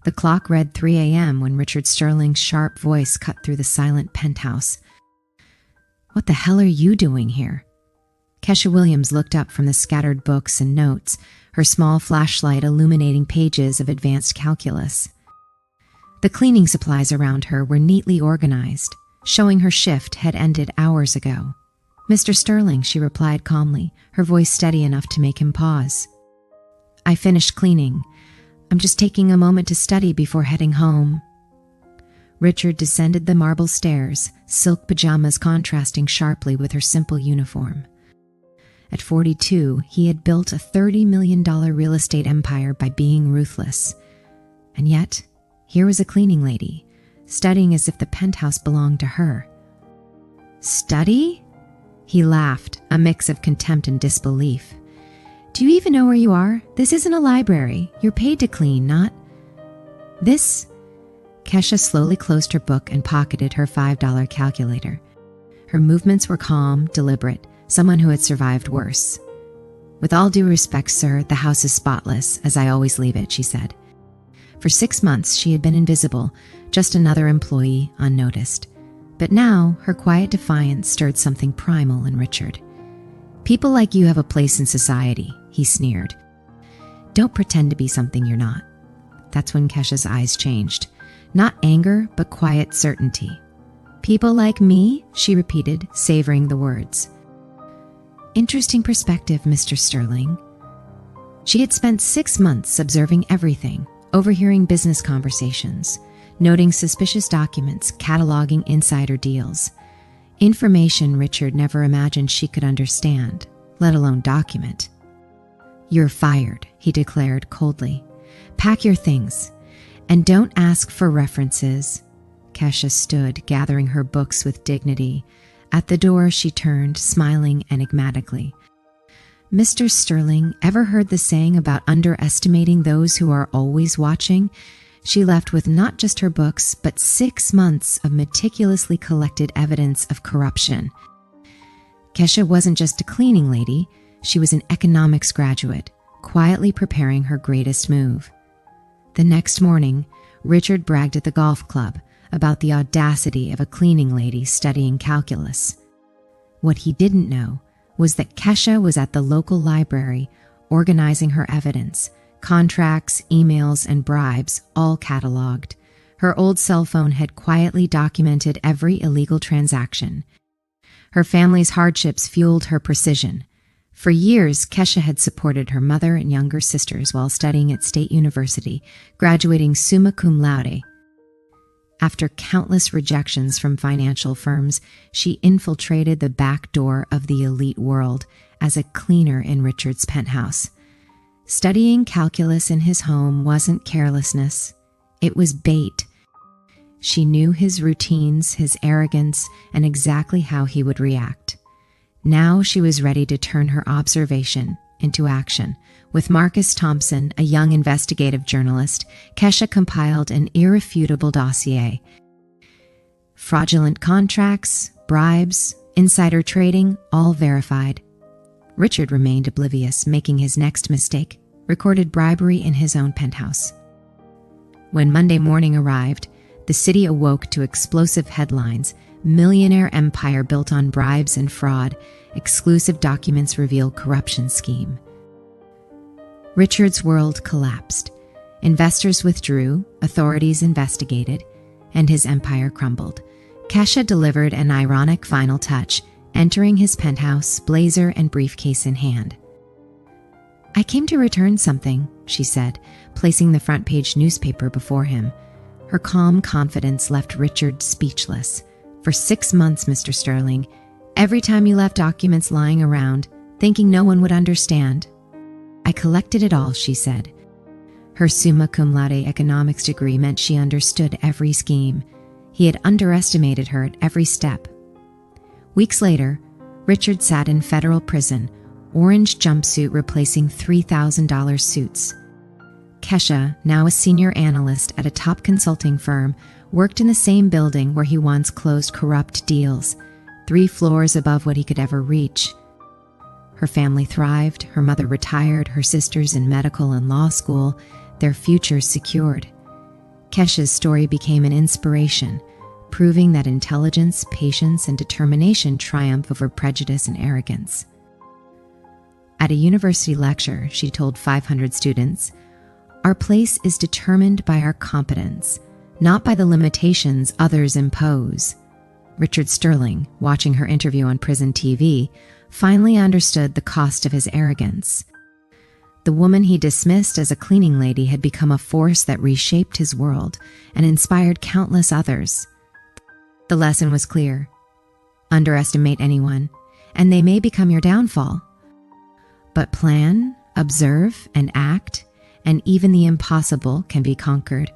The clock read 3 a.m. when Richard Sterling's sharp voice cut through the silent penthouse. "What the hell are you doing here?" Kesha Williams looked up from the scattered books and notes, her small flashlight illuminating pages of advanced calculus. The cleaning supplies around her were neatly organized, showing her shift had ended hours ago. "Mr. Sterling," she replied calmly, her voice steady enough to make him pause. "I finished cleaning. I'm just taking a moment to study before heading home." Richard descended the marble stairs, silk pajamas contrasting sharply with her simple uniform. At 42, he had built a $30 million real estate empire by being ruthless. And yet, here was a cleaning lady, studying as if the penthouse belonged to her. "Study?" He laughed, a mix of contempt and disbelief. "Do you even know where you are? This isn't a library. You're paid to clean, not..." "This..." Kesha slowly closed her book and pocketed her $5 calculator. Her movements were calm, deliberate, someone who had survived worse. "With all due respect, sir, the house is spotless, as I always leave it," she said. For 6 months, she had been invisible, just another employee unnoticed. But now, her quiet defiance stirred something primal in Richard. "People like you have a place in society," he sneered. "Don't pretend to be something you're not." That's when Kesha's eyes changed. Not anger, but quiet certainty. "People like me?" she repeated, savoring the words. "Interesting perspective, Mr. Sterling." She had spent 6 months observing everything, overhearing business conversations, noting suspicious documents, cataloging insider deals. Information Richard never imagined she could understand, let alone document. "You're fired," he declared coldly. "Pack your things. And don't ask for references." Kesha stood, gathering her books with dignity. At the door, she turned, smiling enigmatically. "Mr. Sterling, ever heard the saying about underestimating those who are always watching?" She left with not just her books, but 6 months of meticulously collected evidence of corruption. Kesha wasn't just a cleaning lady, she was an economics graduate, quietly preparing her greatest move. The next morning, Richard bragged at the golf club about the audacity of a cleaning lady studying calculus. What he didn't know was that Kesha was at the local library organizing her evidence, contracts, emails, and bribes, all cataloged. Her old cell phone had quietly documented every illegal transaction. Her family's hardships fueled her precision. For years, Kesha had supported her mother and younger sisters while studying at State University, graduating summa cum laude. After countless rejections from financial firms, she infiltrated the back door of the elite world as a cleaner in Richard's penthouse. Studying calculus in his home wasn't carelessness, it was bait. She knew his routines, his arrogance, and exactly how he would react. Now she was ready to turn her observation into action. With Marcus Thompson, a young investigative journalist, Kesha compiled an irrefutable dossier. Fraudulent contracts, bribes, insider trading, all verified. Richard remained oblivious, making his next mistake, recorded bribery in his own penthouse. When Monday morning arrived, the city awoke to explosive headlines. Millionaire empire built on bribes and fraud. Exclusive documents reveal corruption scheme. Richard's world collapsed. Investors withdrew, authorities investigated, and his empire crumbled. Kesha delivered an ironic final touch, entering his penthouse, blazer and briefcase in hand. "I came to return something," she said, placing the front page newspaper before him. Her calm confidence left Richard speechless. "For 6 months, Mr. Sterling, every time you left documents lying around, thinking no one would understand." "I collected it all," she said. Her summa cum laude economics degree meant she understood every scheme. He had underestimated her at every step. Weeks later, Richard sat in federal prison, orange jumpsuit replacing $3,000 suits. Kesha, now a senior analyst at a top consulting firm, worked in the same building where he once closed corrupt deals, 3 floors above what he could ever reach. Her family thrived, her mother retired, her sisters in medical and law school, their futures secured. Kesha's story became an inspiration, proving that intelligence, patience, and determination triumph over prejudice and arrogance. At a university lecture, she told 500 students, "Our place is determined by our competence, not by the limitations others impose." Richard Sterling, watching her interview on prison TV, finally understood the cost of his arrogance. The woman he dismissed as a cleaning lady had become a force that reshaped his world and inspired countless others. The lesson was clear. Underestimate anyone, and they may become your downfall. But plan, observe, and act, and even the impossible can be conquered